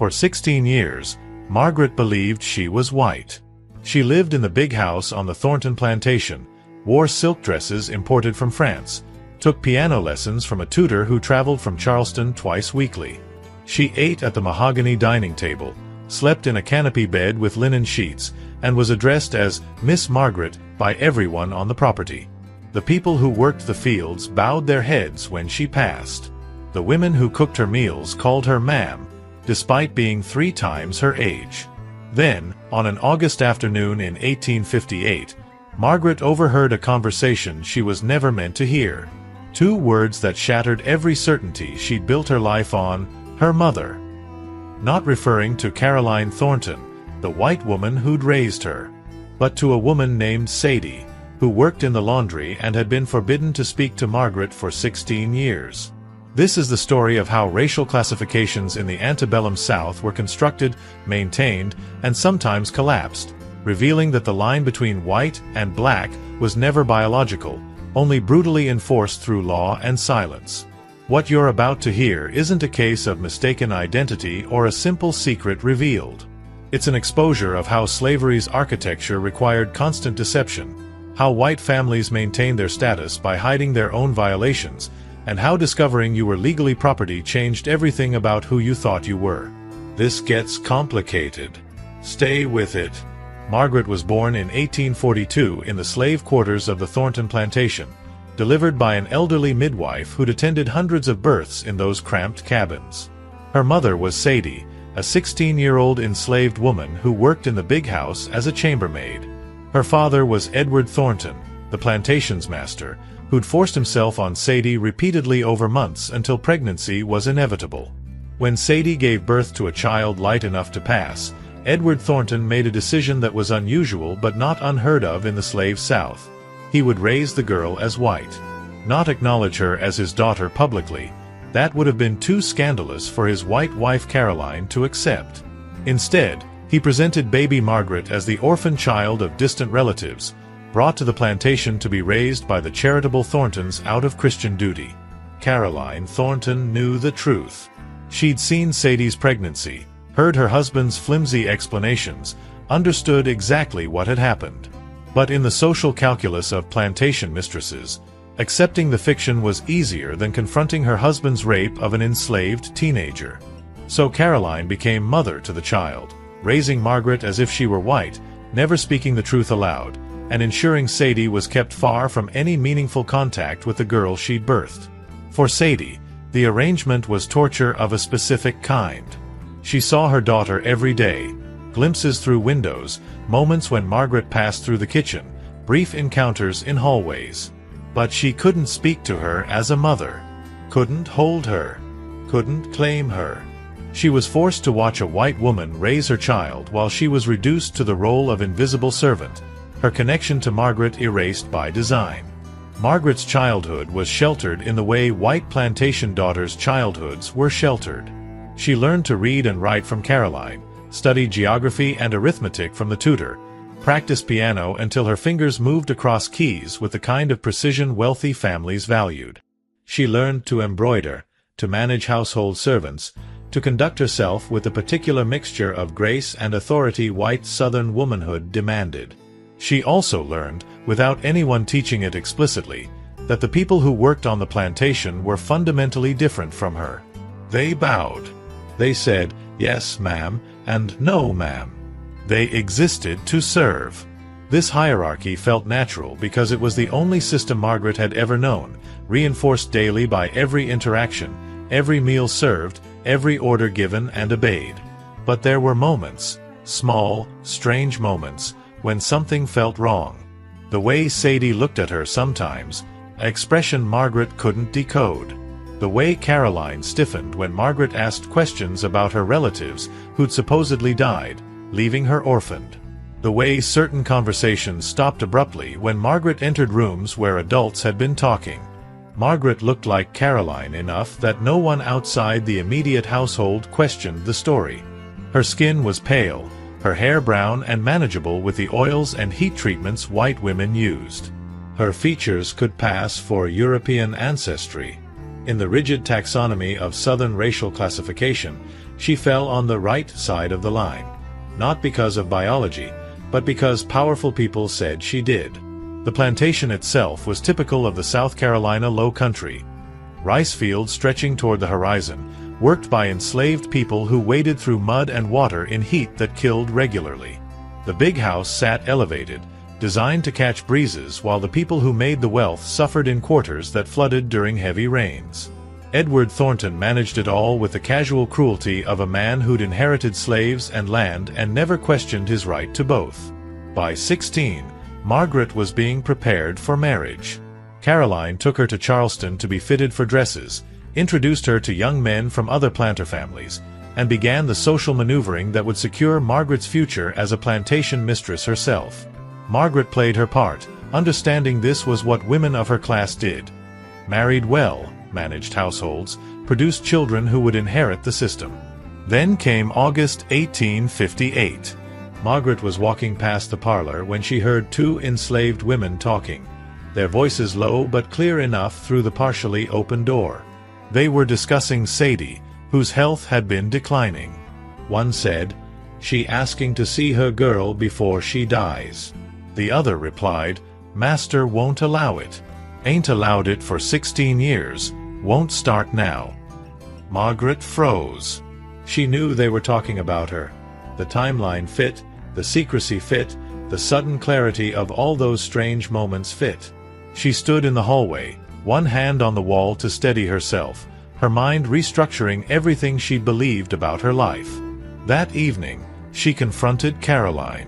For 16 years, Margaret believed she was white. She lived in the big house on the Thornton Plantation, wore silk dresses imported from France, took piano lessons from a tutor who traveled from Charleston twice weekly. She ate at the mahogany dining table, slept in a canopy bed with linen sheets, and was addressed as Miss Margaret by everyone on the property. The people who worked the fields bowed their heads when she passed. The women who cooked her meals called her ma'am, despite being 3 times her age. Then, on an August afternoon in 1858, Margaret overheard a conversation she was never meant to hear. 2 words that shattered every certainty she'd built her life on: her mother. Not referring to Caroline Thornton, the white woman who'd raised her, but to a woman named Sadie, who worked in the laundry and had been forbidden to speak to Margaret for 16 years. This is the story of how racial classifications in the antebellum South were constructed, maintained, and sometimes collapsed, revealing that the line between white and black was never biological, only brutally enforced through law and silence. What you're about to hear isn't a case of mistaken identity or a simple secret revealed. It's an exposure of how slavery's architecture required constant deception, how white families maintained their status by hiding their own violations, and how discovering you were legally property changed everything about who you thought you were. This gets complicated. Stay with it. Margaret was born in 1842 in the slave quarters of the Thornton Plantation, delivered by an elderly midwife who'd attended hundreds of births in those cramped cabins. Her mother was Sadie, a 16-year-old enslaved woman who worked in the big house as a chambermaid. Her father was Edward Thornton, the plantation's master, who'd forced himself on Sadie repeatedly over months until pregnancy was inevitable. When Sadie gave birth to a child light enough to pass, Edward Thornton made a decision that was unusual but not unheard of in the slave South. He would raise the girl as white, not acknowledge her as his daughter publicly. That would have been too scandalous for his white wife Caroline to accept. Instead, he presented baby Margaret as the orphan child of distant relatives, brought to the plantation to be raised by the charitable Thorntons out of Christian duty. Caroline Thornton knew the truth. She'd seen Sadie's pregnancy, heard her husband's flimsy explanations, understood exactly what had happened. But in the social calculus of plantation mistresses, accepting the fiction was easier than confronting her husband's rape of an enslaved teenager. So Caroline became mother to the child, raising Margaret as if she were white, never speaking the truth aloud, and ensuring Sadie was kept far from any meaningful contact with the girl she'd birthed. For Sadie, the arrangement was torture of a specific kind. She saw her daughter every day, glimpses through windows, moments when Margaret passed through the kitchen, brief encounters in hallways. But she couldn't speak to her as a mother, couldn't hold her, couldn't claim her. She was forced to watch a white woman raise her child while she was reduced to the role of invisible servant, her connection to Margaret erased by design. Margaret's childhood was sheltered in the way white plantation daughters' childhoods were sheltered. She learned to read and write from Caroline, studied geography and arithmetic from the tutor, practiced piano until her fingers moved across keys with the kind of precision wealthy families valued. She learned to embroider, to manage household servants, to conduct herself with the particular mixture of grace and authority white Southern womanhood demanded. She also learned, without anyone teaching it explicitly, that the people who worked on the plantation were fundamentally different from her. They bowed. They said, "Yes, ma'am," and "No, ma'am." They existed to serve. This hierarchy felt natural because it was the only system Margaret had ever known, reinforced daily by every interaction, every meal served, every order given and obeyed. But there were moments, small, strange moments, when something felt wrong. The way Sadie looked at her sometimes, an expression Margaret couldn't decode. The way Caroline stiffened when Margaret asked questions about her relatives who'd supposedly died, leaving her orphaned. The way certain conversations stopped abruptly when Margaret entered rooms where adults had been talking. Margaret looked like Caroline enough that no one outside the immediate household questioned the story. Her skin was pale, her hair brown and manageable with the oils and heat treatments white women used. Her features could pass for European ancestry. In the rigid taxonomy of Southern racial classification, She fell on the right side of the line. Not because of biology, but because powerful people said she did. The plantation itself was typical of the South Carolina low country. Rice fields stretching toward the horizon, worked by enslaved people who waded through mud and water in heat that killed regularly. The big house sat elevated, designed to catch breezes, while the people who made the wealth suffered in quarters that flooded during heavy rains. Edward Thornton managed it all with the casual cruelty of a man who'd inherited slaves and land and never questioned his right to both. By 16, Margaret was being prepared for marriage. Caroline took her to Charleston to be fitted for dresses, introduced her to young men from other planter families, and began the social maneuvering that would secure Margaret's future as a plantation mistress herself. Margaret played her part, understanding this was what women of her class did. Married well, managed households, produced children who would inherit the system. Then came August 1858. Margaret was walking past the parlor when she heard two enslaved women talking, their voices low but clear enough through the partially open door. They were discussing Sadie, whose health had been declining. One said, "She asking to see her girl before she dies." The other replied, "Master won't allow it. Ain't allowed it for 16 years, won't start now." Margaret froze. She knew they were talking about her. The timeline fit, the secrecy fit, the sudden clarity of all those strange moments fit. She stood in the hallway, one hand on the wall to steady herself, her mind restructuring everything she'd believed about her life. That evening, she confronted Caroline.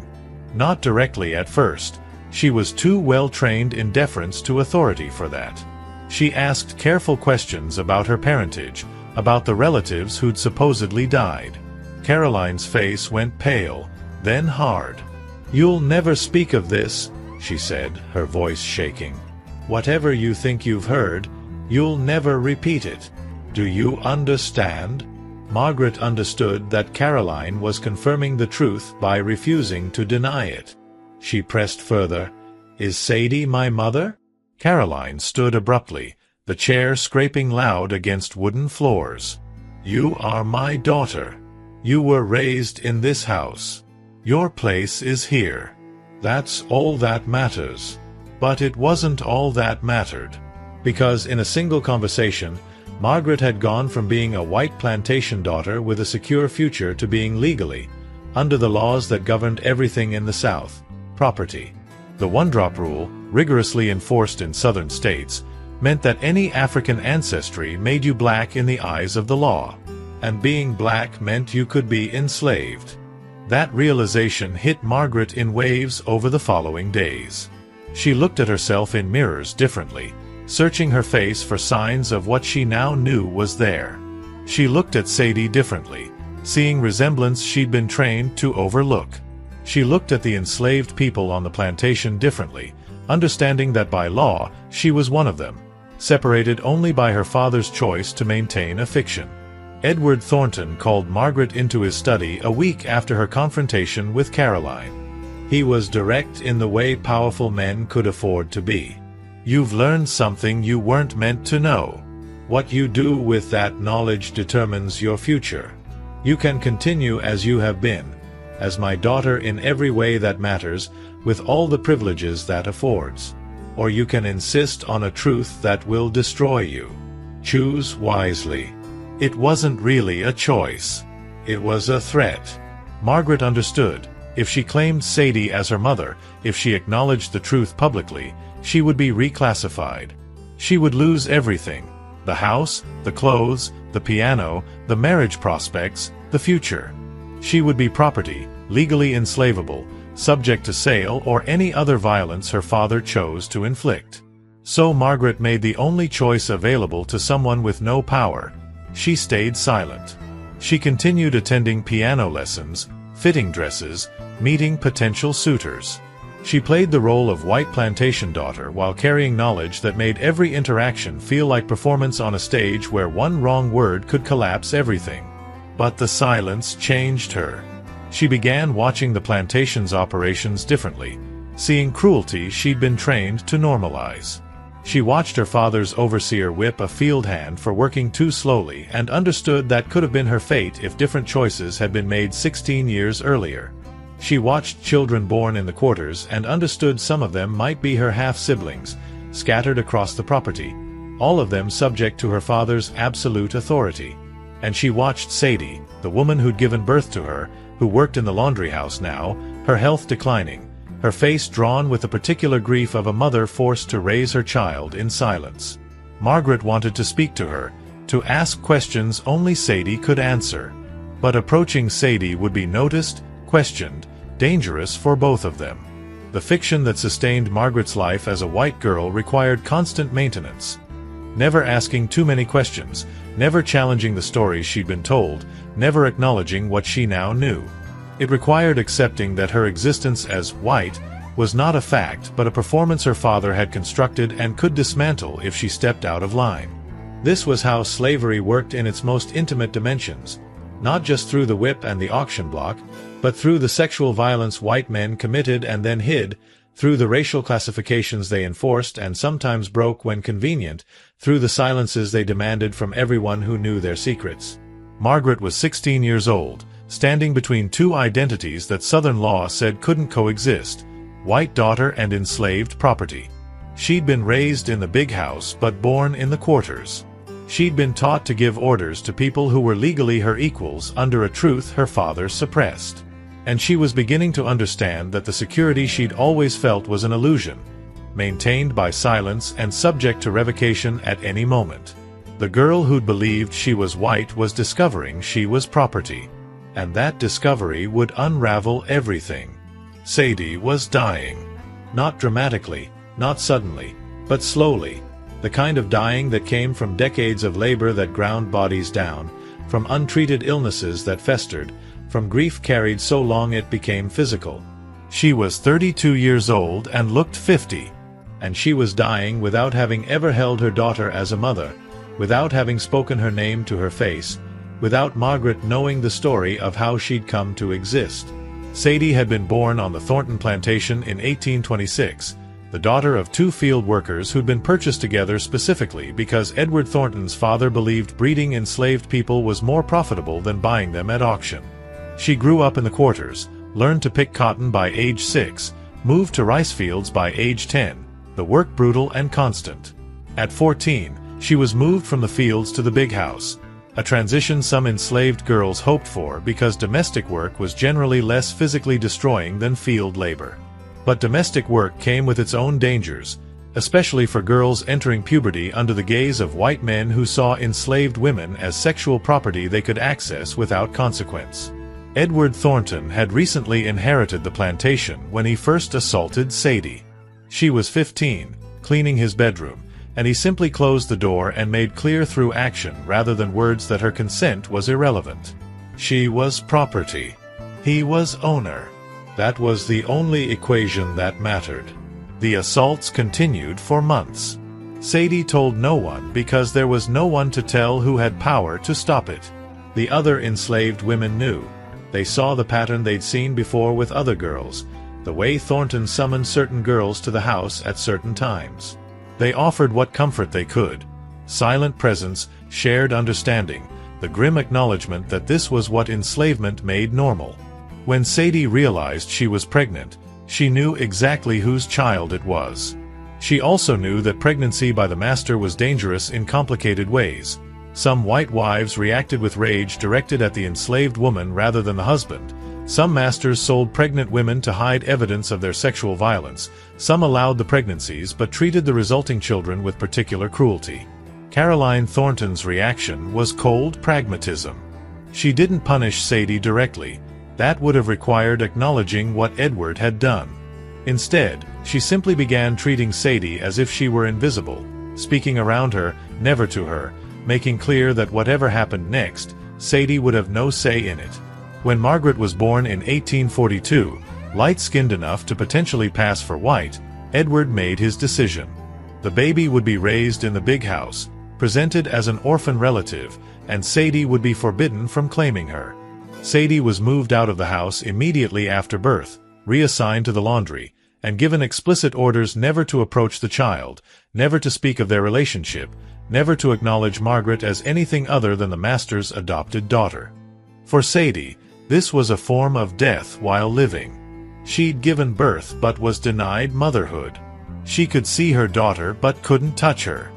Not directly at first. She was too well trained in deference to authority for that. She asked careful questions about her parentage, about the relatives who'd supposedly died. Caroline's face went pale, then hard. "You'll never speak of this," she said, her voice shaking. "Whatever you think you've heard, you'll never repeat it. Do you understand?" Margaret understood that Caroline was confirming the truth by refusing to deny it. She pressed further. "Is Sadie my mother?" Caroline stood abruptly, the chair scraping loud against wooden floors. "You are my daughter. You were raised in this house. Your place is here. That's all that matters." But it wasn't all that mattered. Because in a single conversation, Margaret had gone from being a white plantation daughter with a secure future to being legally, under the laws that governed everything in the South, property. The one-drop rule, rigorously enforced in southern states, meant that any African ancestry made you black in the eyes of the law, and being black meant you could be enslaved. That realization hit Margaret in waves over the following days. She looked at herself in mirrors differently, searching her face for signs of what she now knew was there. She looked at Sadie differently, seeing resemblance she'd been trained to overlook. She looked at the enslaved people on the plantation differently, understanding that by law, she was one of them, separated only by her father's choice to maintain a fiction. Edward Thornton called Margaret into his study a week after her confrontation with Caroline. He was direct in the way powerful men could afford to be. "You've learned something you weren't meant to know. What you do with that knowledge determines your future. You can continue as you have been, as my daughter in every way that matters, with all the privileges that affords. Or you can insist on a truth that will destroy you. Choose wisely." It wasn't really a choice. It was a threat. Margaret understood. If she claimed Sadie as her mother, if she acknowledged the truth publicly, she would be reclassified. She would lose everything: the house, the clothes, the piano, the marriage prospects, the future. She would be property, legally enslavable, subject to sale or any other violence her father chose to inflict. So Margaret made the only choice available to someone with no power. She stayed silent. She continued attending piano lessons, fitting dresses, meeting potential suitors. She played the role of white plantation daughter while carrying knowledge that made every interaction feel like performance on a stage where one wrong word could collapse everything. But the silence changed her. She began watching the plantation's operations differently, seeing cruelty she'd been trained to normalize. She watched her father's overseer whip a field hand for working too slowly and understood that could have been her fate if different choices had been made 16 years earlier. She watched children born in the quarters and understood some of them might be her half-siblings, scattered across the property, all of them subject to her father's absolute authority. And she watched Sadie, the woman who'd given birth to her, who worked in the laundry house now, her health declining, her face drawn with the particular grief of a mother forced to raise her child in silence. Margaret wanted to speak to her, to ask questions only Sadie could answer. But approaching Sadie would be noticed, questioned, dangerous for both of them. The fiction that sustained Margaret's life as a white girl required constant maintenance. Never asking too many questions, never challenging the stories she'd been told, never acknowledging what she now knew. It required accepting that her existence as white was not a fact but a performance her father had constructed and could dismantle if she stepped out of line. This was how slavery worked in its most intimate dimensions, not just through the whip and the auction block, but through the sexual violence white men committed and then hid, through the racial classifications they enforced and sometimes broke when convenient, through the silences they demanded from everyone who knew their secrets. Margaret was 16 years old, standing between two identities that Southern law said couldn't coexist: white daughter and enslaved property. She'd been raised in the big house but born in the quarters. She'd been taught to give orders to people who were legally her equals under a truth her father suppressed. And she was beginning to understand that the security she'd always felt was an illusion, maintained by silence and subject to revocation at any moment. The girl who'd believed she was white was discovering she was property. And that discovery would unravel everything. Sadie was dying. Not dramatically, not suddenly, but slowly. The kind of dying that came from decades of labor that ground bodies down, from untreated illnesses that festered, from grief carried so long it became physical. She was 32 years old and looked 50. And she was dying without having ever held her daughter as a mother, without having spoken her name to her face, without Margaret knowing the story of how she'd come to exist. Sadie had been born on the Thornton Plantation in 1826, the daughter of two field workers who'd been purchased together specifically because Edward Thornton's father believed breeding enslaved people was more profitable than buying them at auction. She grew up in the quarters, learned to pick cotton by age 6, moved to rice fields by age 10, the work brutal and constant. At 14, she was moved from the fields to the big house, a transition some enslaved girls hoped for because domestic work was generally less physically destroying than field labor. But domestic work came with its own dangers, especially for girls entering puberty under the gaze of white men who saw enslaved women as sexual property they could access without consequence. Edward Thornton had recently inherited the plantation when he first assaulted Sadie. She was 15, cleaning his bedroom, and he simply closed the door and made clear through action rather than words that her consent was irrelevant. She was property. He was owner. That was the only equation that mattered. The assaults continued for months. Sadie told no one because there was no one to tell who had power to stop it. The other enslaved women knew. They saw the pattern they'd seen before with other girls, the way Thornton summoned certain girls to the house at certain times. They offered what comfort they could: silent presence, shared understanding, the grim acknowledgement that this was what enslavement made normal. When Sadie realized she was pregnant, she knew exactly whose child it was. She also knew that pregnancy by the master was dangerous in complicated ways. Some white wives reacted with rage directed at the enslaved woman rather than the husband. Some masters sold pregnant women to hide evidence of their sexual violence. Some allowed the pregnancies but treated the resulting children with particular cruelty. Caroline Thornton's reaction was cold pragmatism. She didn't punish Sadie directly. That would have required acknowledging what Edward had done. Instead, she simply began treating Sadie as if she were invisible, speaking around her, never to her, making clear that whatever happened next, Sadie would have no say in it. When Margaret was born in 1842, light-skinned enough to potentially pass for white, Edward made his decision. The baby would be raised in the big house, presented as an orphan relative, and Sadie would be forbidden from claiming her. Sadie was moved out of the house immediately after birth, reassigned to the laundry, and given explicit orders never to approach the child, never to speak of their relationship, never to acknowledge Margaret as anything other than the master's adopted daughter. For Sadie, this was a form of death while living. She'd given birth but was denied motherhood. She could see her daughter but couldn't touch her.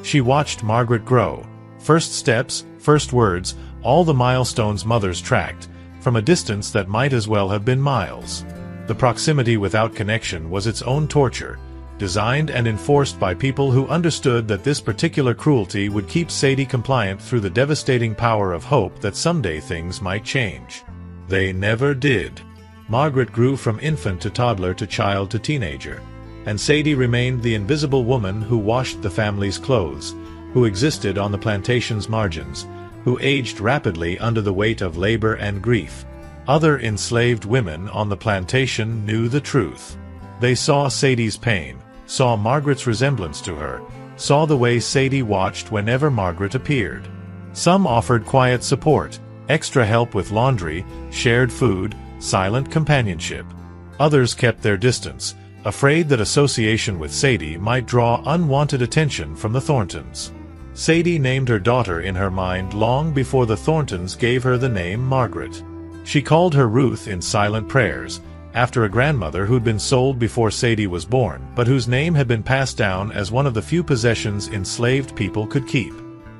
She watched Margaret grow. First steps, first words, all the milestones mothers tracked, from a distance that might as well have been miles. The proximity without connection was its own torture, designed and enforced by people who understood that this particular cruelty would keep Sadie compliant through the devastating power of hope that someday things might change. They never did. Margaret grew from infant to toddler to child to teenager, and Sadie remained the invisible woman who washed the family's clothes, who existed on the plantation's margins, who aged rapidly under the weight of labor and grief. Other enslaved women on the plantation knew the truth. They saw Sadie's pain, saw Margaret's resemblance to her, saw the way Sadie watched whenever Margaret appeared. Some offered quiet support, extra help with laundry, shared food, silent companionship. Others kept their distance, afraid that association with Sadie might draw unwanted attention from the Thorntons. Sadie named her daughter in her mind long before the Thorntons gave her the name Margaret. She called her Ruth in silent prayers, after a grandmother who'd been sold before Sadie was born, but whose name had been passed down as one of the few possessions enslaved people could keep.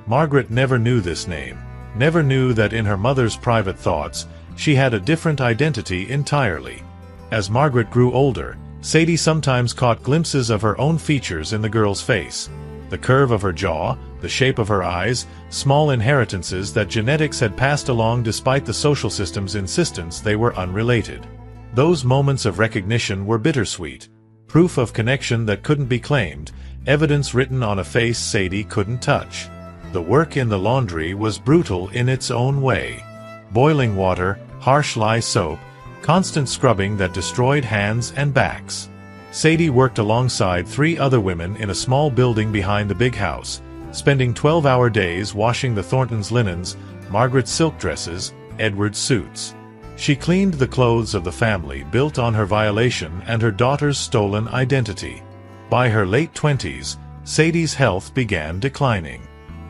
Margaret never knew this name, never knew that in her mother's private thoughts, she had a different identity entirely. As Margaret grew older, Sadie sometimes caught glimpses of her own features in the girl's face. The curve of her jaw, the shape of her eyes, small inheritances that genetics had passed along despite the social system's insistence they were unrelated. Those moments of recognition were bittersweet, proof of connection that couldn't be claimed, evidence written on a face Sadie couldn't touch. The work in the laundry was brutal in its own way. Boiling water, harsh lye soap, constant scrubbing that destroyed hands and backs. Sadie worked alongside 3 other women in a small building behind the big house, spending 12-hour days washing the Thorntons' linens, Margaret's silk dresses, Edward's suits. She cleaned the clothes of the family built on her violation and her daughter's stolen identity. By her late 20s, Sadie's health began declining.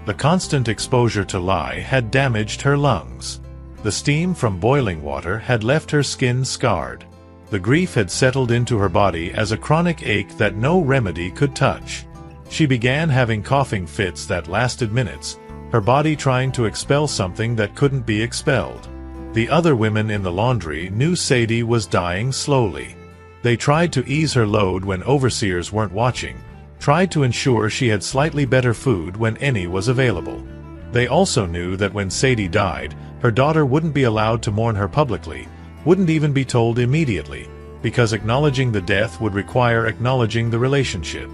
The constant exposure to lye had damaged her lungs. The steam from boiling water had left her skin scarred. The grief had settled into her body as a chronic ache that no remedy could touch. She began having coughing fits that lasted minutes, her body trying to expel something that couldn't be expelled. The other women in the laundry knew Sadie was dying slowly. They tried to ease her load when overseers weren't watching, tried to ensure she had slightly better food when any was available. They also knew that when Sadie died, her daughter wouldn't be allowed to mourn her publicly, wouldn't even be told immediately, because acknowledging the death would require acknowledging the relationship.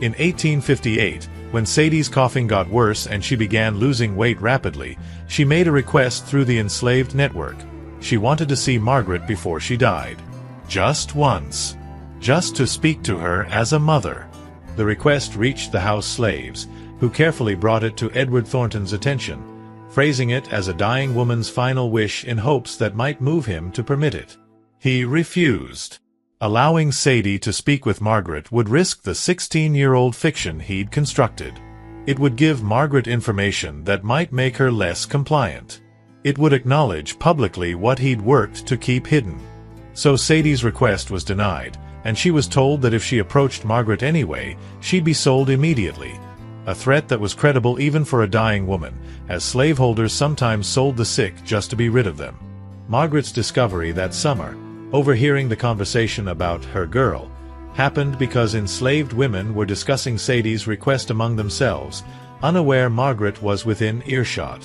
In 1858, when Sadie's coughing got worse and she began losing weight rapidly, she made a request through the enslaved network. She wanted to see Margaret before she died. Just once. Just to speak to her as a mother. The request reached the house slaves, who carefully brought it to Edward Thornton's attention, phrasing it as a dying woman's final wish in hopes that might move him to permit it. He refused. Allowing Sadie to speak with Margaret would risk the 16-year-old fiction he'd constructed. It would give Margaret information that might make her less compliant. It would acknowledge publicly what he'd worked to keep hidden. So Sadie's request was denied, and she was told that if she approached Margaret anyway, she'd be sold immediately. A threat that was credible even for a dying woman, as slaveholders sometimes sold the sick just to be rid of them. Margaret's discovery that summer, overhearing the conversation about her girl, happened because enslaved women were discussing Sadie's request among themselves, unaware Margaret was within earshot.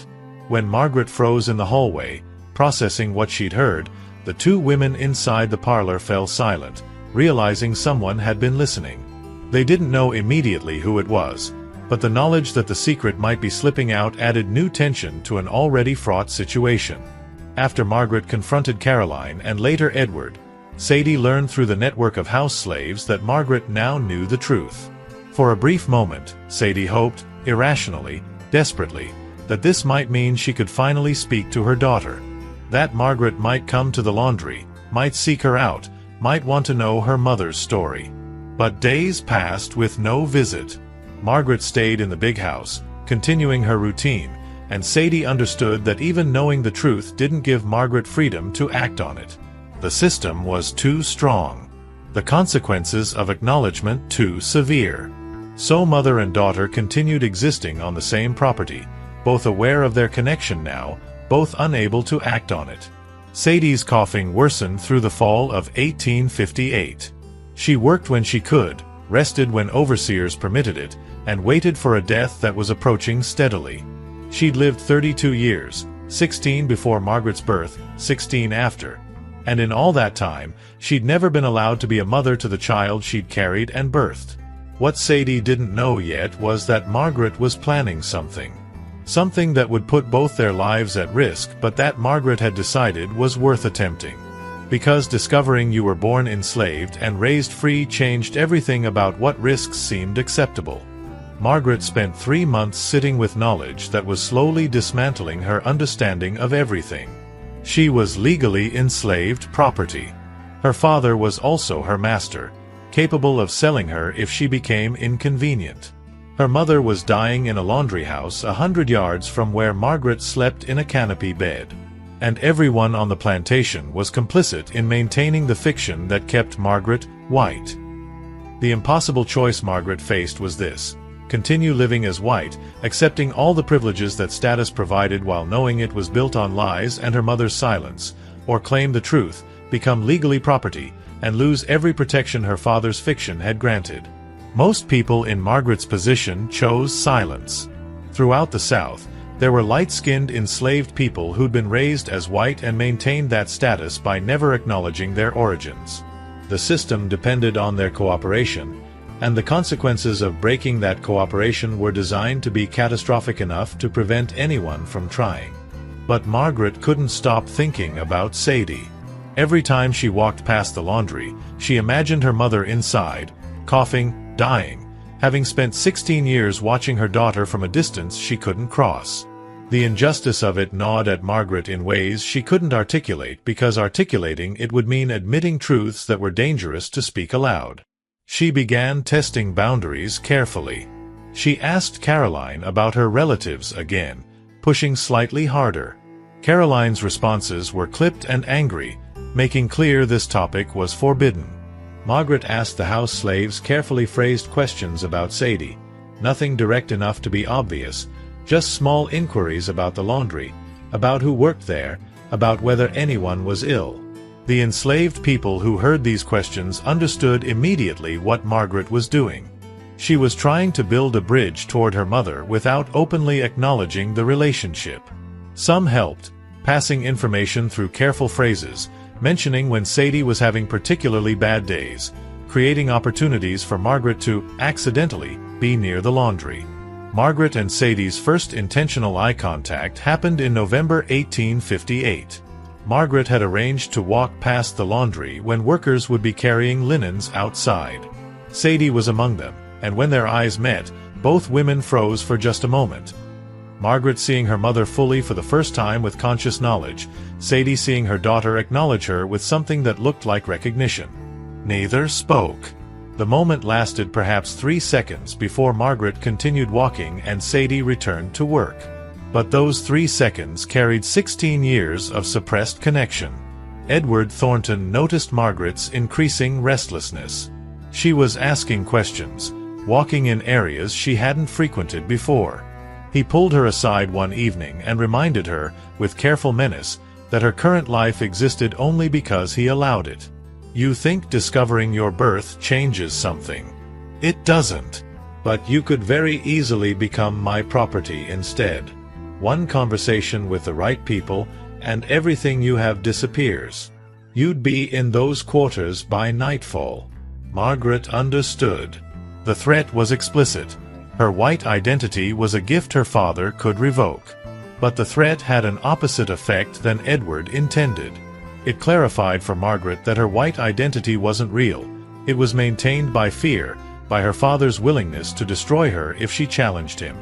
When Margaret froze in the hallway, processing what she'd heard, the 2 women inside the parlor fell silent, realizing someone had been listening. They didn't know immediately who it was, but the knowledge that the secret might be slipping out added new tension to an already fraught situation. After Margaret confronted Caroline and later Edward, Sadie learned through the network of house slaves that Margaret now knew the truth. For a brief moment, Sadie hoped, irrationally, desperately, that this might mean she could finally speak to her daughter. That Margaret might come to the laundry, might seek her out, might want to know her mother's story. But days passed with no visit. Margaret stayed in the big house, continuing her routine, and Sadie understood that even knowing the truth didn't give Margaret freedom to act on it. The system was too strong. The consequences of acknowledgement too severe. So mother and daughter continued existing on the same property, both aware of their connection now, both unable to act on it. Sadie's coughing worsened through the fall of 1858. She worked when she could, rested when overseers permitted it, and waited for a death that was approaching steadily. She'd lived 32 years, 16 before Margaret's birth, 16 after. And in all that time, she'd never been allowed to be a mother to the child she'd carried and birthed. What Sadie didn't know yet was that Margaret was planning something. Something that would put both their lives at risk, but that Margaret had decided was worth attempting. Because discovering you were born enslaved and raised free changed everything about what risks seemed acceptable. Margaret spent 3 months sitting with knowledge that was slowly dismantling her understanding of everything. She was legally enslaved property. Her father was also her master, capable of selling her if she became inconvenient. Her mother was dying in a laundry house 100 yards from where Margaret slept in a canopy bed. And everyone on the plantation was complicit in maintaining the fiction that kept Margaret white. The impossible choice Margaret faced was this: continue living as white, accepting all the privileges that status provided while knowing it was built on lies and her mother's silence, or claim the truth, become legally property, and lose every protection her father's fiction had granted. Most people in Margaret's position chose silence. Throughout the South, there were light-skinned enslaved people who'd been raised as white and maintained that status by never acknowledging their origins. The system depended on their cooperation, and the consequences of breaking that cooperation were designed to be catastrophic enough to prevent anyone from trying. But Margaret couldn't stop thinking about Sadie. Every time she walked past the laundry, she imagined her mother inside, coughing, dying, having spent 16 years watching her daughter from a distance she couldn't cross. The injustice of it gnawed at Margaret in ways she couldn't articulate, because articulating it would mean admitting truths that were dangerous to speak aloud. She began testing boundaries carefully. She asked Caroline about her relatives again, pushing slightly harder. Caroline's responses were clipped and angry, making clear this topic was forbidden. Margaret asked the house slaves carefully phrased questions about Sadie, nothing direct enough to be obvious, just small inquiries about the laundry, about who worked there, about whether anyone was ill. The enslaved people who heard these questions understood immediately what Margaret was doing. She was trying to build a bridge toward her mother without openly acknowledging the relationship. Some helped, passing information through careful phrases, mentioning when Sadie was having particularly bad days, creating opportunities for Margaret to, accidentally, be near the laundry. Margaret and Sadie's first intentional eye contact happened in November 1858. Margaret had arranged to walk past the laundry when workers would be carrying linens outside. Sadie was among them, and when their eyes met, both women froze for just a moment. Margaret seeing her mother fully for the first time with conscious knowledge, Sadie seeing her daughter acknowledge her with something that looked like recognition. Neither spoke. The moment lasted perhaps 3 seconds before Margaret continued walking and Sadie returned to work. But those 3 seconds carried 16 years of suppressed connection. Edward Thornton noticed Margaret's increasing restlessness. She was asking questions, walking in areas she hadn't frequented before. He pulled her aside one evening and reminded her, with careful menace, that her current life existed only because he allowed it. You think discovering your birth changes something. It doesn't. But you could very easily become my property instead. One conversation with the right people, and everything you have disappears. You'd be in those quarters by nightfall. Margaret understood. The threat was explicit. Her white identity was a gift her father could revoke. But the threat had an opposite effect than Edward intended. It clarified for Margaret that her white identity wasn't real. It was maintained by fear, by her father's willingness to destroy her if she challenged him.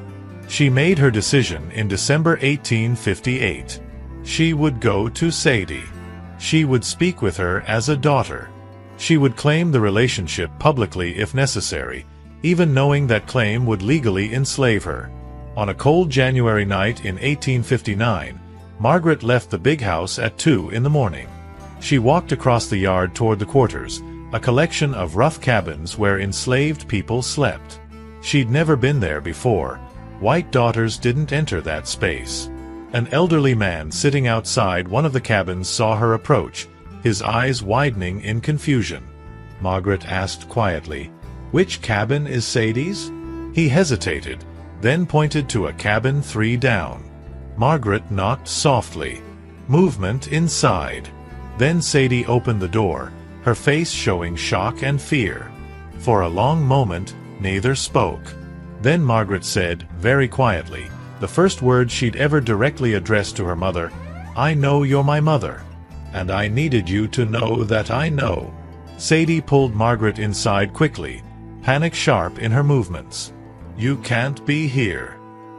She made her decision in December 1858. She would go to Sadie. She would speak with her as a daughter. She would claim the relationship publicly if necessary, even knowing that claim would legally enslave her. On a cold January night in 1859, Margaret left the big house at 2 in the morning. She walked across the yard toward the quarters, a collection of rough cabins where enslaved people slept. She'd never been there before. White daughters didn't enter that space. An elderly man sitting outside one of the cabins saw her approach, his eyes widening in confusion. Margaret asked quietly, "Which cabin is Sadie's?" He hesitated, then pointed to a cabin 3 down. Margaret knocked softly. Movement inside. Then Sadie opened the door, her face showing shock and fear. For a long moment, neither spoke. Then Margaret said, very quietly, the first words she'd ever directly addressed to her mother, "I know you're my mother. And I needed you to know that I know." Sadie pulled Margaret inside quickly, panic-sharp in her movements. "You can't be here.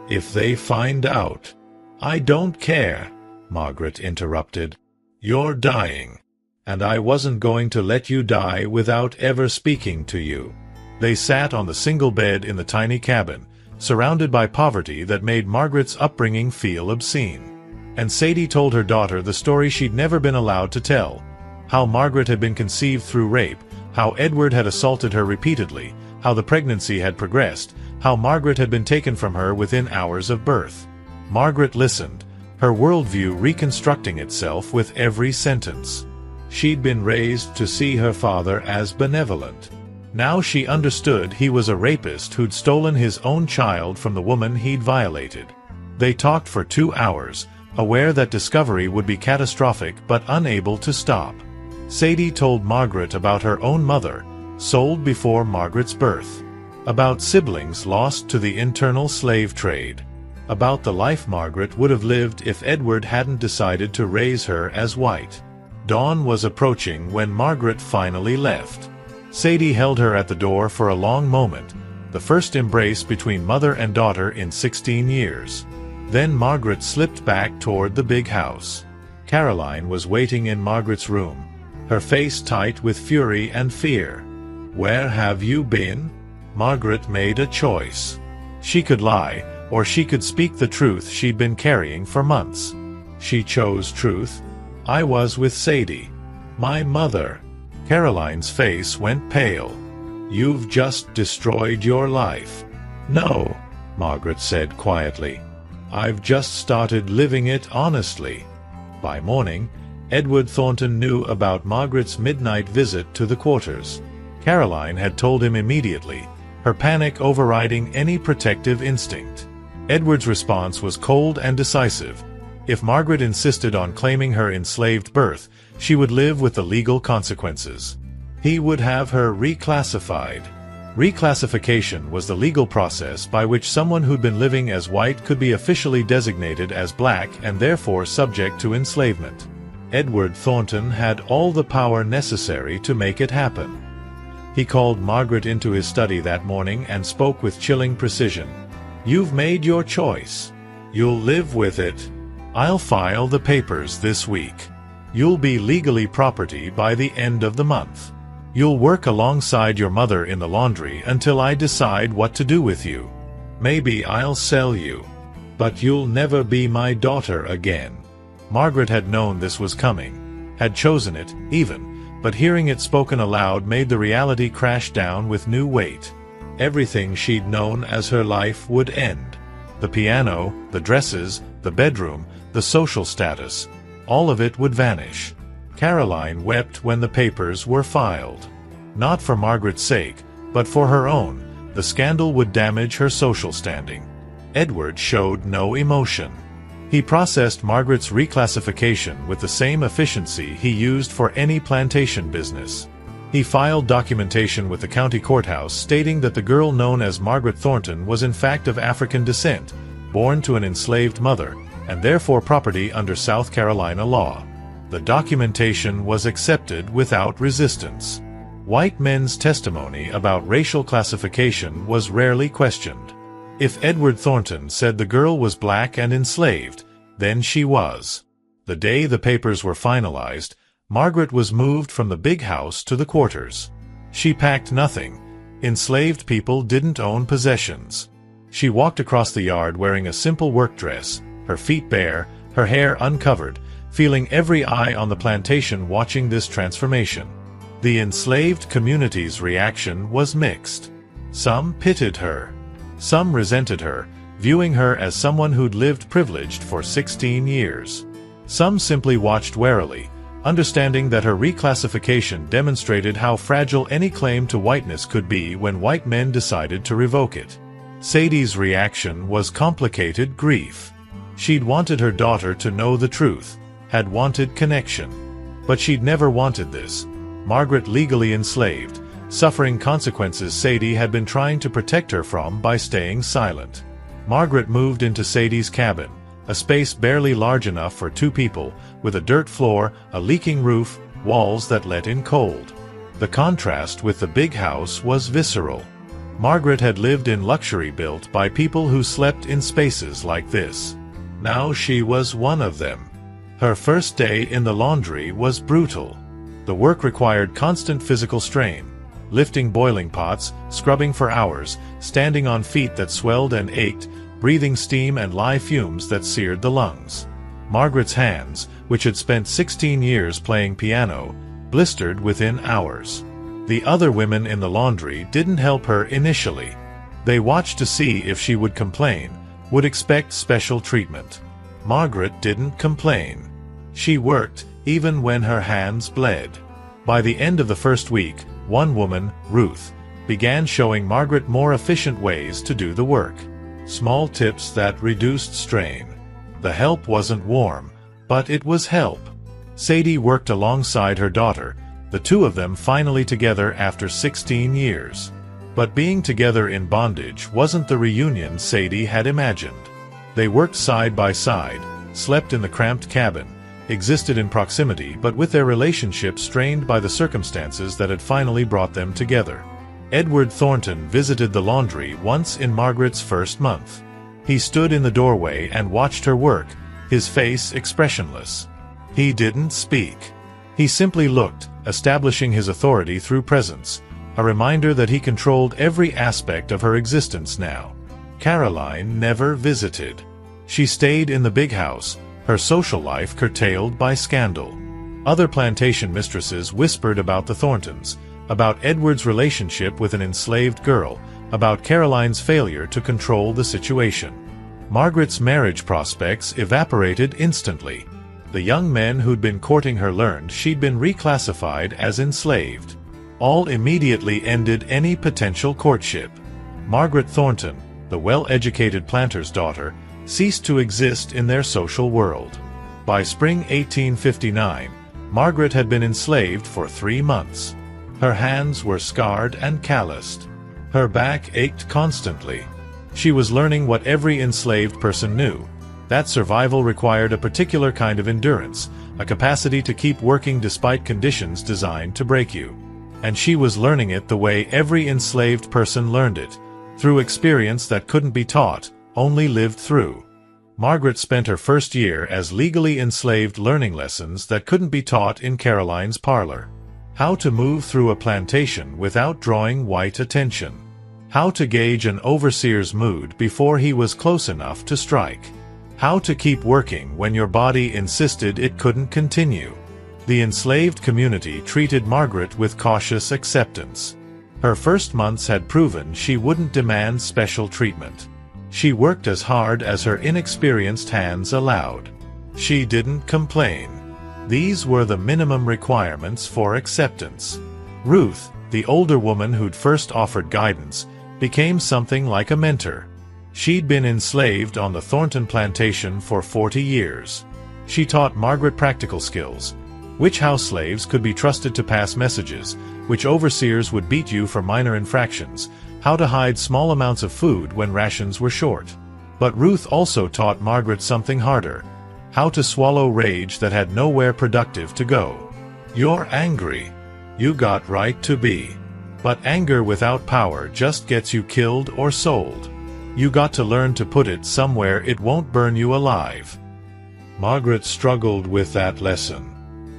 If they find out—" "I don't care," Margaret interrupted. "You're dying. And I wasn't going to let you die without ever speaking to you." They sat on the single bed in the tiny cabin, surrounded by poverty that made Margaret's upbringing feel obscene. And Sadie told her daughter the story she'd never been allowed to tell. How Margaret had been conceived through rape, how Edward had assaulted her repeatedly, how the pregnancy had progressed, how Margaret had been taken from her within hours of birth. Margaret listened, her worldview reconstructing itself with every sentence. She'd been raised to see her father as benevolent. Now she understood he was a rapist who'd stolen his own child from the woman he'd violated. They talked for 2 hours, aware that discovery would be catastrophic but unable to stop. Sadie told Margaret about her own mother, sold before Margaret's birth. About siblings lost to the internal slave trade. About the life Margaret would have lived if Edward hadn't decided to raise her as white. Dawn was approaching when Margaret finally left. Sadie held her at the door for a long moment, the first embrace between mother and daughter in 16 years. Then Margaret slipped back toward the big house. Caroline was waiting in Margaret's room, her face tight with fury and fear. "Where have you been?" Margaret made a choice. She could lie, or she could speak the truth she'd been carrying for months. She chose truth. "I was with Sadie. My mother." Caroline's face went pale. "You've just destroyed your life." "No," Margaret said quietly. "I've just started living it honestly." By morning, Edward Thornton knew about Margaret's midnight visit to the quarters. Caroline had told him immediately, her panic overriding any protective instinct. Edward's response was cold and decisive. If Margaret insisted on claiming her enslaved birth, she would live with the legal consequences. He would have her reclassified. Reclassification was the legal process by which someone who'd been living as white could be officially designated as black and therefore subject to enslavement. Edward Thornton had all the power necessary to make it happen. He called Margaret into his study that morning and spoke with chilling precision. "You've made your choice. You'll live with it. I'll file the papers this week. You'll be legally property by the end of the month. You'll work alongside your mother in the laundry until I decide what to do with you. Maybe I'll sell you. But you'll never be my daughter again." Margaret had known this was coming, had chosen it, even, but hearing it spoken aloud made the reality crash down with new weight. Everything she'd known as her life would end. The piano, the dresses, the bedroom, the social status, all of it would vanish. Caroline wept when the papers were filed. Not for Margaret's sake, but for her own. The scandal would damage her social standing. Edward showed no emotion. He processed Margaret's reclassification with the same efficiency he used for any plantation business. He filed documentation with the county courthouse stating that the girl known as Margaret Thornton was in fact of African descent, born to an enslaved mother, and therefore property under South Carolina law. The documentation was accepted without resistance. White men's testimony about racial classification was rarely questioned. If Edward Thornton said the girl was black and enslaved, then she was. The day the papers were finalized, Margaret was moved from the big house to the quarters. She packed nothing. Enslaved people didn't own possessions. She walked across the yard wearing a simple work dress, her feet bare, her hair uncovered, feeling every eye on the plantation watching this transformation. The enslaved community's reaction was mixed. Some pitied her. Some resented her, viewing her as someone who'd lived privileged for 16 years. Some simply watched warily, understanding that her reclassification demonstrated how fragile any claim to whiteness could be when white men decided to revoke it. Sadie's reaction was complicated grief. She'd wanted her daughter to know the truth, had wanted connection. But she'd never wanted this. Margaret legally enslaved, suffering consequences Sadie had been trying to protect her from by staying silent. Margaret moved into Sadie's cabin, a space barely large enough for 2 people, with a dirt floor, a leaking roof, walls that let in cold. The contrast with the big house was visceral. Margaret had lived in luxury built by people who slept in spaces like this. Now she was one of them. Her first day in the laundry was brutal. The work required constant physical strain, lifting boiling pots, scrubbing for hours, standing on feet that swelled and ached, breathing steam and live fumes that seared the lungs. Margaret's hands, which had spent 16 years playing piano, blistered within hours. The other women in the laundry didn't help her initially. They watched to see if she would complain, would expect special treatment. Margaret didn't complain. She worked, even when her hands bled. By the end of the first week, one woman, Ruth, began showing Margaret more efficient ways to do the work. Small tips that reduced strain. The help wasn't warm, but it was help. Sadie worked alongside her daughter, the 2 of them finally together after 16 years. But being together in bondage wasn't the reunion Sadie had imagined. They worked side by side, slept in the cramped cabin, existed in proximity but with their relationship strained by the circumstances that had finally brought them together. Edward Thornton visited the laundry once in Margaret's first month. He stood in the doorway and watched her work, his face expressionless. He didn't speak. He simply looked, establishing his authority through presence, a reminder that he controlled every aspect of her existence now. Caroline never visited. She stayed in the big house, her social life curtailed by scandal. Other plantation mistresses whispered about the Thorntons, about Edward's relationship with an enslaved girl, about Caroline's failure to control the situation. Margaret's marriage prospects evaporated instantly. The young men who'd been courting her learned she'd been reclassified as enslaved. All immediately ended any potential courtship. Margaret Thornton, the well-educated planter's daughter, ceased to exist in their social world. By spring 1859, Margaret had been enslaved for 3 months. Her hands were scarred and calloused. Her back ached constantly. She was learning what every enslaved person knew, that survival required a particular kind of endurance, a capacity to keep working despite conditions designed to break you. And she was learning it the way every enslaved person learned it, through experience that couldn't be taught, only lived through. Margaret spent her first year as legally enslaved learning lessons that couldn't be taught in Caroline's parlor. How to move through a plantation without drawing white attention. How to gauge an overseer's mood before he was close enough to strike. How to keep working when your body insisted it couldn't continue. The enslaved community treated Margaret with cautious acceptance. Her first months had proven she wouldn't demand special treatment. She worked as hard as her inexperienced hands allowed. She didn't complain. These were the minimum requirements for acceptance. Ruth, the older woman who'd first offered guidance, became something like a mentor. She'd been enslaved on the Thornton plantation for 40 years. She taught Margaret practical skills, which house slaves could be trusted to pass messages, which overseers would beat you for minor infractions, how to hide small amounts of food when rations were short. But Ruth also taught Margaret something harder, how to swallow rage that had nowhere productive to go. You're angry. You got right to be. But anger without power just gets you killed or sold. You got to learn to put it somewhere it won't burn you alive. Margaret struggled with that lesson.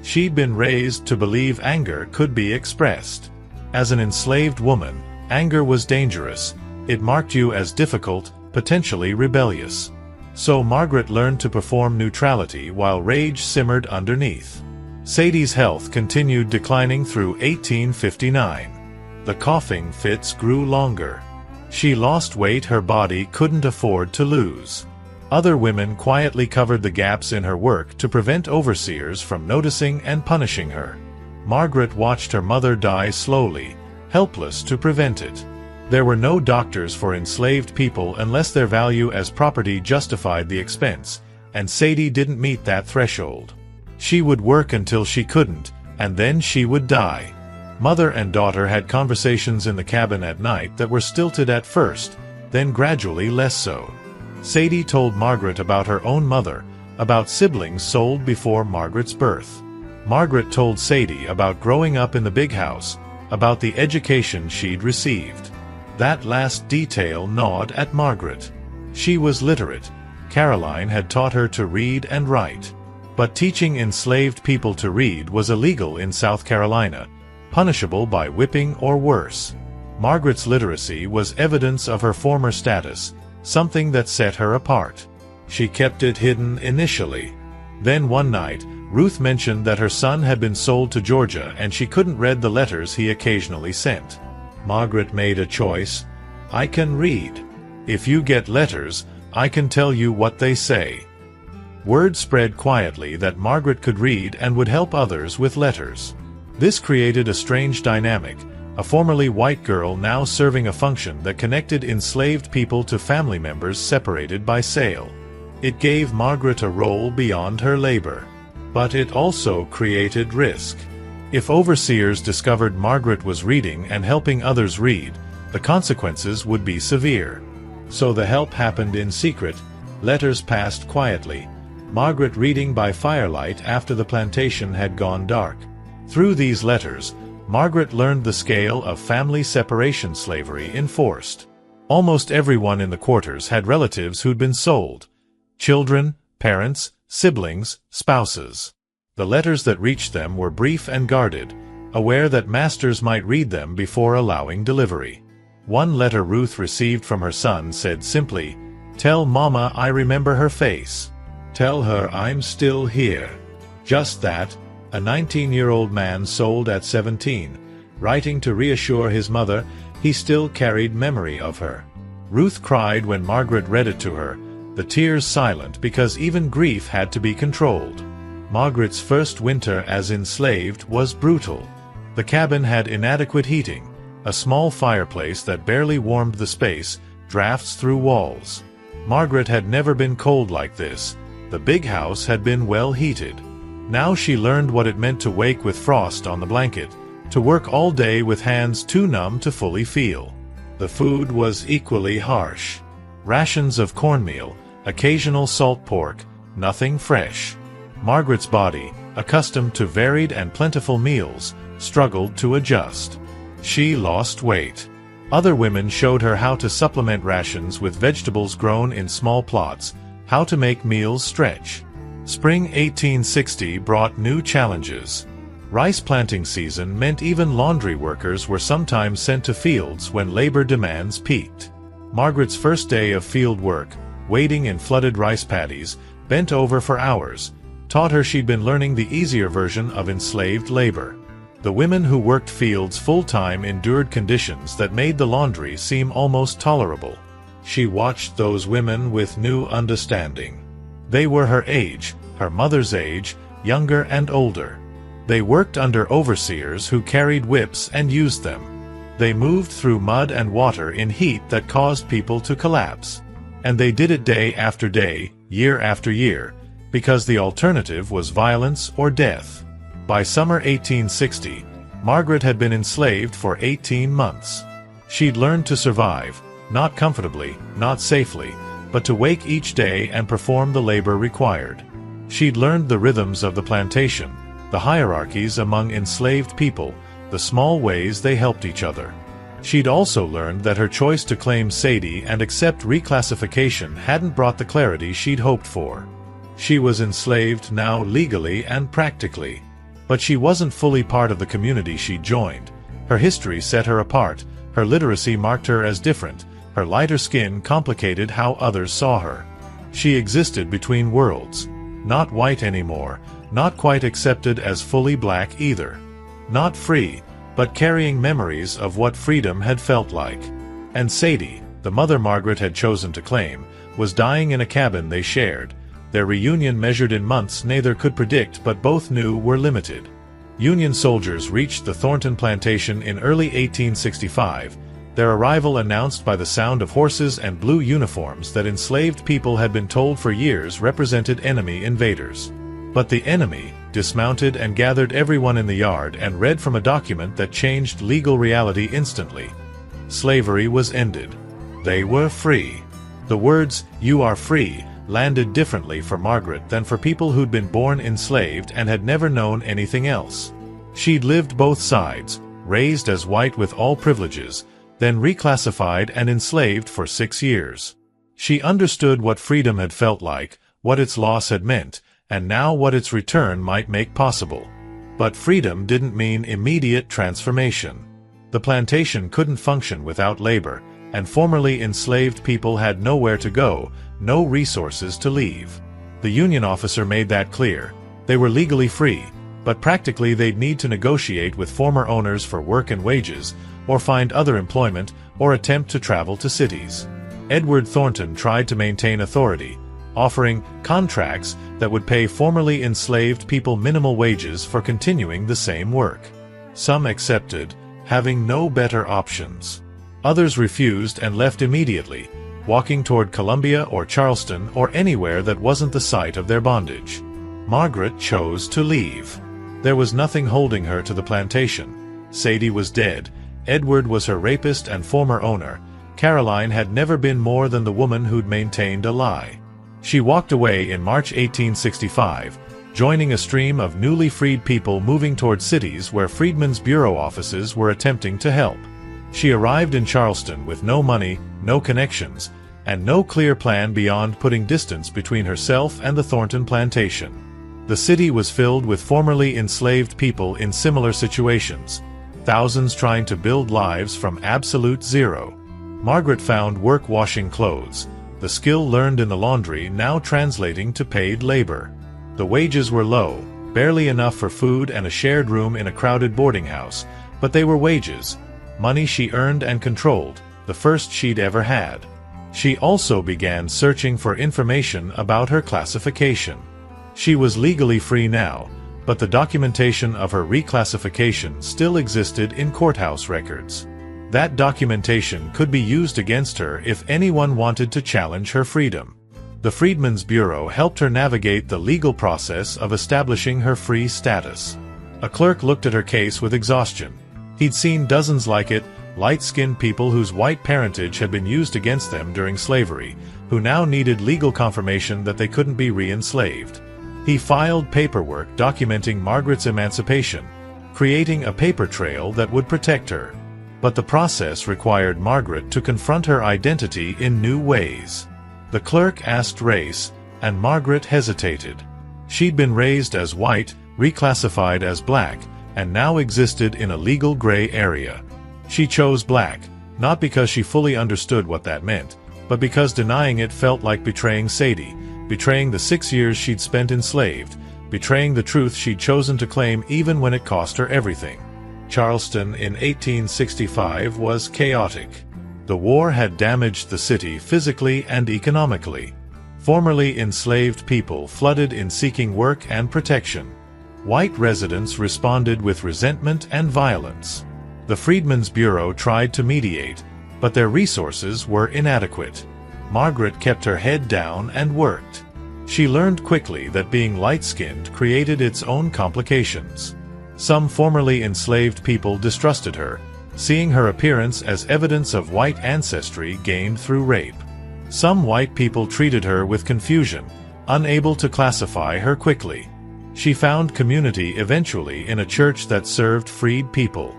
She'd been raised to believe anger could be expressed. As an enslaved woman, anger was dangerous. It marked you as difficult, potentially rebellious. So Margaret learned to perform neutrality while rage simmered underneath. Sadie's health continued declining through 1859. The coughing fits grew longer. She lost weight her body couldn't afford to lose. Other women quietly covered the gaps in her work to prevent overseers from noticing and punishing her. Margaret watched her mother die slowly, helpless to prevent it. There were no doctors for enslaved people unless their value as property justified the expense, and Sadie didn't meet that threshold. She would work until she couldn't, and then she would die. Mother and daughter had conversations in the cabin at night that were stilted at first, then gradually less so. Sadie told Margaret about her own mother, about siblings sold before Margaret's birth. Margaret told Sadie about growing up in the big house, about the education she'd received. That last detail gnawed at Margaret. She was literate. Caroline had taught her to read and write. But teaching enslaved people to read was illegal in South Carolina, punishable by whipping or worse. Margaret's literacy was evidence of her former status, something that set her apart. She kept it hidden initially. Then one night, Ruth mentioned that her son had been sold to Georgia and she couldn't read the letters he occasionally sent. Margaret made a choice. I can read. If you get letters, I can tell you what they say. Word spread quietly that Margaret could read and would help others with letters. This created a strange dynamic, a formerly white girl now serving a function that connected enslaved people to family members separated by sale. It gave Margaret a role beyond her labor. But it also created risk. If overseers discovered Margaret was reading and helping others read, the consequences would be severe. So the help happened in secret, letters passed quietly, Margaret reading by firelight after the plantation had gone dark. Through these letters, Margaret learned the scale of family separation slavery enforced. Almost everyone in the quarters had relatives who'd been sold. Children, parents, siblings, spouses. The letters that reached them were brief and guarded, aware that masters might read them before allowing delivery. One letter Ruth received from her son said simply, "Tell Mama I remember her face. Tell her I'm still here." Just that, a 19-year-old man sold at 17, writing to reassure his mother he still carried memory of her. Ruth cried when Margaret read it to her, the tears silent because even grief had to be controlled. Margaret's first winter as enslaved was brutal. The cabin had inadequate heating, a small fireplace that barely warmed the space, drafts through walls. Margaret had never been cold like this. The big house had been well heated. Now she learned what it meant to wake with frost on the blanket, to work all day with hands too numb to fully feel. The food was equally harsh. Rations of cornmeal, occasional salt pork, nothing fresh. Margaret's body, accustomed to varied and plentiful meals, struggled to adjust. She lost weight. Other women showed her how to supplement rations with vegetables grown in small plots, how to make meals stretch. Spring 1860 brought new challenges. Rice planting season meant even laundry workers were sometimes sent to fields when labor demands peaked. Margaret's first day of field work, wading in flooded rice paddies, bent over for hours, taught her she'd been learning the easier version of enslaved labor. The women who worked fields full-time endured conditions that made the laundry seem almost tolerable. She watched those women with new understanding. They were her age, her mother's age, younger and older. They worked under overseers who carried whips and used them. They moved through mud and water in heat that caused people to collapse. And they did it day after day, year after year, because the alternative was violence or death. By summer 1860, Margaret had been enslaved for 18 months. She'd learned to survive, not comfortably, not safely, but to wake each day and perform the labor required. She'd learned the rhythms of the plantation, the hierarchies among enslaved people, the small ways they helped each other. She'd also learned that her choice to claim Sadie and accept reclassification hadn't brought the clarity she'd hoped for. She was enslaved now legally and practically. But she wasn't fully part of the community she joined. Her history set her apart, her literacy marked her as different, her lighter skin complicated how others saw her. She existed between worlds. Not white anymore, not quite accepted as fully black either. Not free, but carrying memories of what freedom had felt like. And Sadie, the mother Margaret had chosen to claim, was dying in a cabin they shared. Their reunion, measured in months, neither could predict but both knew were limited. Union soldiers reached the Thornton Plantation in early 1865, their arrival announced by the sound of horses and blue uniforms that enslaved people had been told for years represented enemy invaders. But the enemy dismounted and gathered everyone in the yard and read from a document that changed legal reality instantly. Slavery was ended. They were free. The words, "You are free," landed differently for Margaret than for people who'd been born enslaved and had never known anything else. She'd lived both sides, raised as white with all privileges, then reclassified and enslaved for 6 years. She understood what freedom had felt like, what its loss had meant, and now what its return might make possible. But freedom didn't mean immediate transformation. The plantation couldn't function without labor, and formerly enslaved people had nowhere to go, no resources to leave. The union officer made that clear. They were legally free, but practically they'd need to negotiate with former owners for work and wages, or find other employment, or attempt to travel to cities. Edward Thornton tried to maintain authority, offering contracts that would pay formerly enslaved people minimal wages for continuing the same work. Some accepted, having no better options. Others refused and left immediately, walking toward Columbia or Charleston or anywhere that wasn't the site of their bondage. Margaret chose to leave. There was nothing holding her to the plantation. Sadie was dead. Edward was her rapist and former owner. Caroline had never been more than the woman who'd maintained a lie. She walked away in March 1865, joining a stream of newly freed people moving toward cities where Freedmen's Bureau offices were attempting to help. She arrived in Charleston with no money, no connections, and no clear plan beyond putting distance between herself and the Thornton plantation. The city was filled with formerly enslaved people in similar situations, thousands trying to build lives from absolute zero. Margaret found work washing clothes, the skill learned in the laundry now translating to paid labor. The wages were low, barely enough for food and a shared room in a crowded boarding house, but they were wages, money she earned and controlled, the first she'd ever had. She also began searching for information about her classification. She was legally free now, but the documentation of her reclassification still existed in courthouse records. That documentation could be used against her if anyone wanted to challenge her freedom. The Freedmen's Bureau helped her navigate the legal process of establishing her free status. A clerk looked at her case with exhaustion. He'd seen dozens like it, light-skinned people whose white parentage had been used against them during slavery, who now needed legal confirmation that they couldn't be re-enslaved. He filed paperwork documenting Margaret's emancipation, creating a paper trail that would protect her. But the process required Margaret to confront her identity in new ways. The clerk asked race, and Margaret hesitated. She'd been raised as white, reclassified as black, and now existed in a legal gray area. She chose black, not because she fully understood what that meant, but because denying it felt like betraying Sadie, betraying the 6 years she'd spent enslaved, betraying the truth she'd chosen to claim even when it cost her everything. Charleston in 1865 was chaotic. The war had damaged the city physically and economically. Formerly enslaved people flooded in seeking work and protection. White residents responded with resentment and violence. The Freedmen's Bureau tried to mediate, but their resources were inadequate. Margaret kept her head down and worked. She learned quickly that being light-skinned created its own complications. Some formerly enslaved people distrusted her, seeing her appearance as evidence of white ancestry gained through rape. Some white people treated her with confusion, unable to classify her quickly. She found community eventually in a church that served freed people.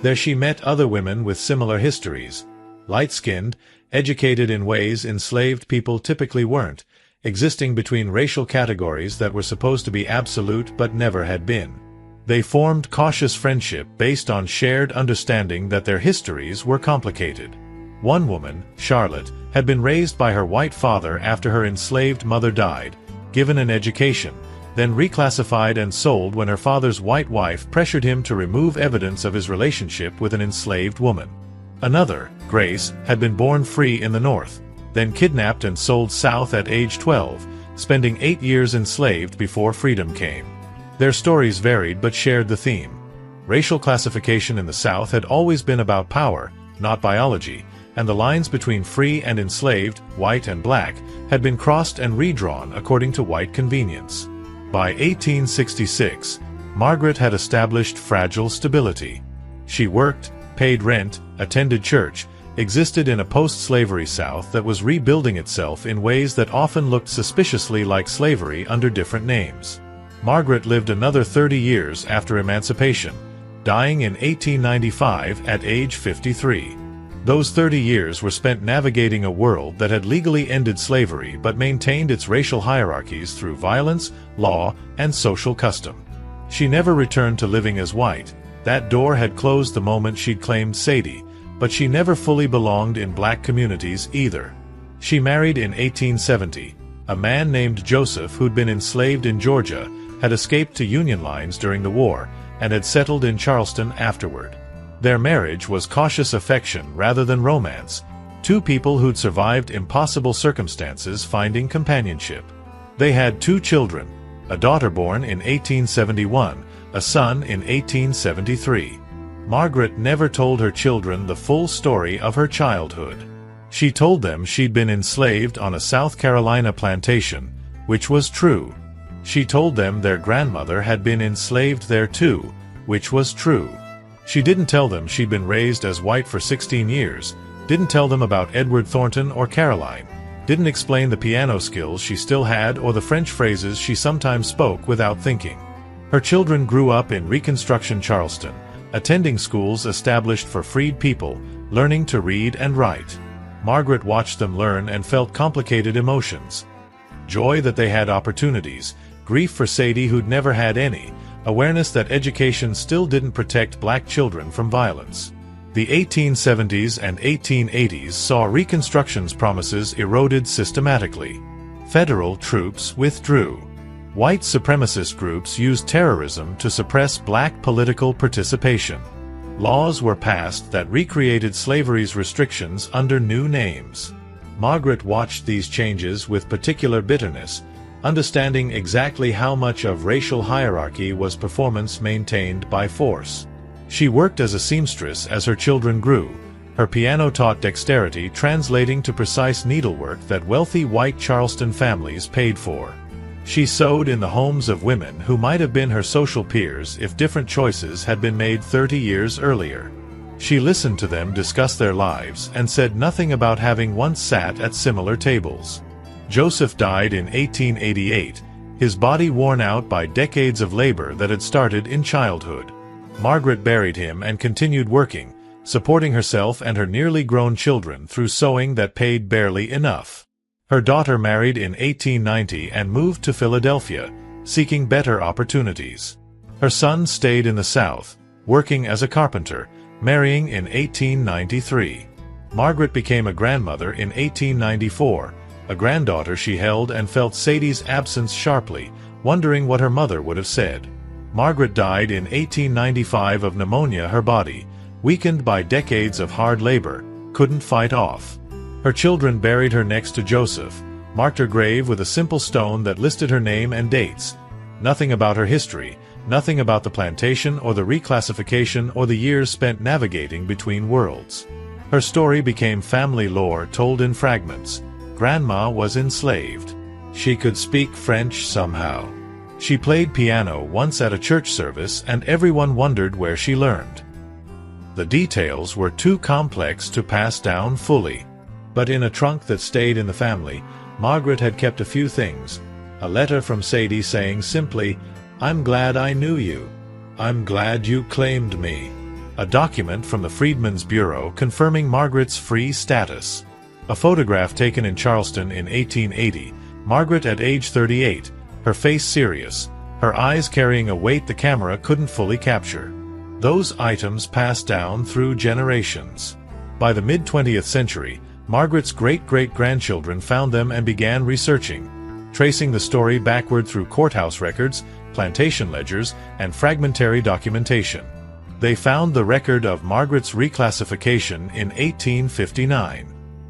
There she met other women with similar histories, light-skinned, educated in ways enslaved people typically weren't, existing between racial categories that were supposed to be absolute but never had been. They formed cautious friendship based on shared understanding that their histories were complicated. One woman, Charlotte, had been raised by her white father after her enslaved mother died, given an education, then reclassified and sold when her father's white wife pressured him to remove evidence of his relationship with an enslaved woman. Another, Grace, had been born free in the North, then kidnapped and sold south at age 12, spending 8 years enslaved before freedom came. Their stories varied but shared the theme. Racial classification in the South had always been about power, not biology, and the lines between free and enslaved, white and black, had been crossed and redrawn according to white convenience. By 1866, Margaret had established fragile stability. She worked, paid rent, attended church, existed in a post-slavery South that was rebuilding itself in ways that often looked suspiciously like slavery under different names. Margaret lived another 30 years after emancipation, dying in 1895 at age 53. Those 30 years were spent navigating a world that had legally ended slavery but maintained its racial hierarchies through violence, law, and social custom. She never returned to living as white. That door had closed the moment she'd claimed Sadie, but she never fully belonged in black communities either. She married in 1870. A man named Joseph who'd been enslaved in Georgia, had escaped to Union lines during the war, and had settled in Charleston afterward. Their marriage was cautious affection rather than romance, two people who'd survived impossible circumstances finding companionship. They had 2 children, a daughter born in 1871, a son in 1873. Margaret never told her children the full story of her childhood. She told them she'd been enslaved on a South Carolina plantation, which was true. She told them their grandmother had been enslaved there too, which was true. She didn't tell them she'd been raised as white for 16 years, didn't tell them about Edward Thornton or Caroline, didn't explain the piano skills she still had or the French phrases she sometimes spoke without thinking. Her children grew up in Reconstruction Charleston, attending schools established for freed people, learning to read and write. Margaret watched them learn and felt complicated emotions. Joy that they had opportunities, grief for Sadie who'd never had any, awareness that education still didn't protect black children from violence. The 1870s and 1880s saw Reconstruction's promises eroded systematically. Federal troops withdrew. White supremacist groups used terrorism to suppress black political participation. Laws were passed that recreated slavery's restrictions under new names. Margaret watched these changes with particular bitterness, understanding exactly how much of racial hierarchy was performance maintained by force. She worked as a seamstress as her children grew, her piano taught dexterity translating to precise needlework that wealthy white Charleston families paid for. She sewed in the homes of women who might have been her social peers if different choices had been made 30 years earlier. She listened to them discuss their lives and said nothing about having once sat at similar tables. Joseph died in 1888, his body worn out by decades of labor that had started in childhood. Margaret buried him and continued working, supporting herself and her nearly grown children through sewing that paid barely enough. Her daughter married in 1890 and moved to Philadelphia, seeking better opportunities. Her son stayed in the South, working as a carpenter, marrying in 1893. Margaret became a grandmother in 1894, a granddaughter she held and felt Sadie's absence sharply, wondering what her mother would have said. Margaret died in 1895 of pneumonia. Her body, weakened by decades of hard labor, couldn't fight off. Her children buried her next to Joseph, marked her grave with a simple stone that listed her name and dates. Nothing about her history, nothing about the plantation or the reclassification or the years spent navigating between worlds. Her story became family lore told in fragments. Grandma was enslaved. She could speak French somehow. She played piano once at a church service and everyone wondered where she learned. The details were too complex to pass down fully. But in a trunk that stayed in the family, Margaret had kept a few things. A letter from Sadie saying simply, "I'm glad I knew you. I'm glad you claimed me." A document from the Freedmen's Bureau confirming Margaret's free status. A photograph taken in Charleston in 1880, Margaret at age 38, her face serious, her eyes carrying a weight the camera couldn't fully capture. Those items passed down through generations. By the mid-20th century, Margaret's great-great-grandchildren found them and began researching, tracing the story backward through courthouse records, plantation ledgers, and fragmentary documentation. They found the record of Margaret's reclassification in 1859.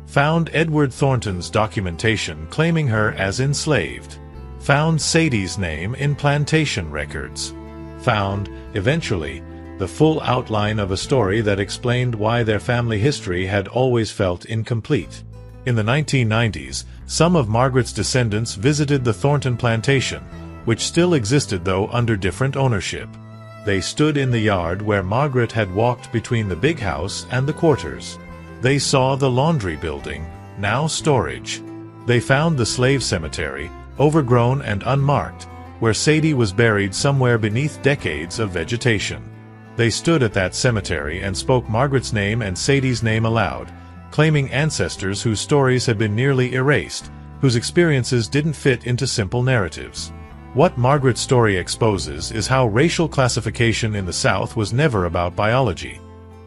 Found Edward Thornton's documentation claiming her as enslaved. Found Sadie's name in plantation records. Found, eventually, the full outline of a story that explained why their family history had always felt incomplete. In the 1990s, some of Margaret's descendants visited the Thornton plantation, which still existed though under different ownership. They stood in the yard where Margaret had walked between the big house and the quarters. They saw the laundry building, now storage. They found the slave cemetery, overgrown and unmarked, where Sadie was buried somewhere beneath decades of vegetation. They stood at that cemetery and spoke Margaret's name and Sadie's name aloud, claiming ancestors whose stories had been nearly erased, whose experiences didn't fit into simple narratives. What Margaret's story exposes is how racial classification in the South was never about biology.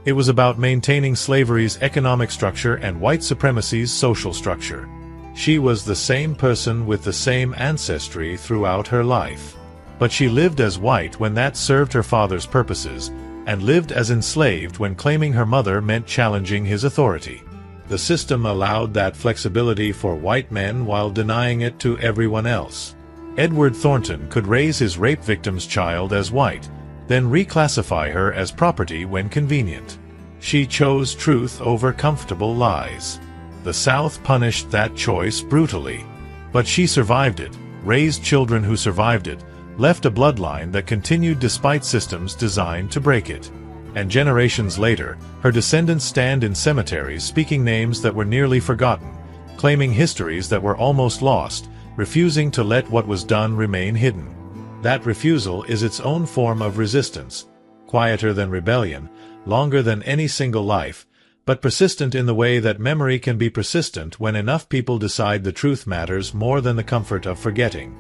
It was about maintaining slavery's economic structure and white supremacy's social structure. She was the same person with the same ancestry throughout her life. But she lived as white when that served her father's purposes, and lived as enslaved when claiming her mother meant challenging his authority. The system allowed that flexibility for white men while denying it to everyone else. Edward Thornton could raise his rape victim's child as white, then reclassify her as property when convenient. She chose truth over comfortable lies. The South punished that choice brutally. But she survived it, raised children who survived it, left a bloodline that continued despite systems designed to break it. And generations later, her descendants stand in cemeteries speaking names that were nearly forgotten, claiming histories that were almost lost, refusing to let what was done remain hidden. That refusal is its own form of resistance, quieter than rebellion, longer than any single life, but persistent in the way that memory can be persistent when enough people decide the truth matters more than the comfort of forgetting.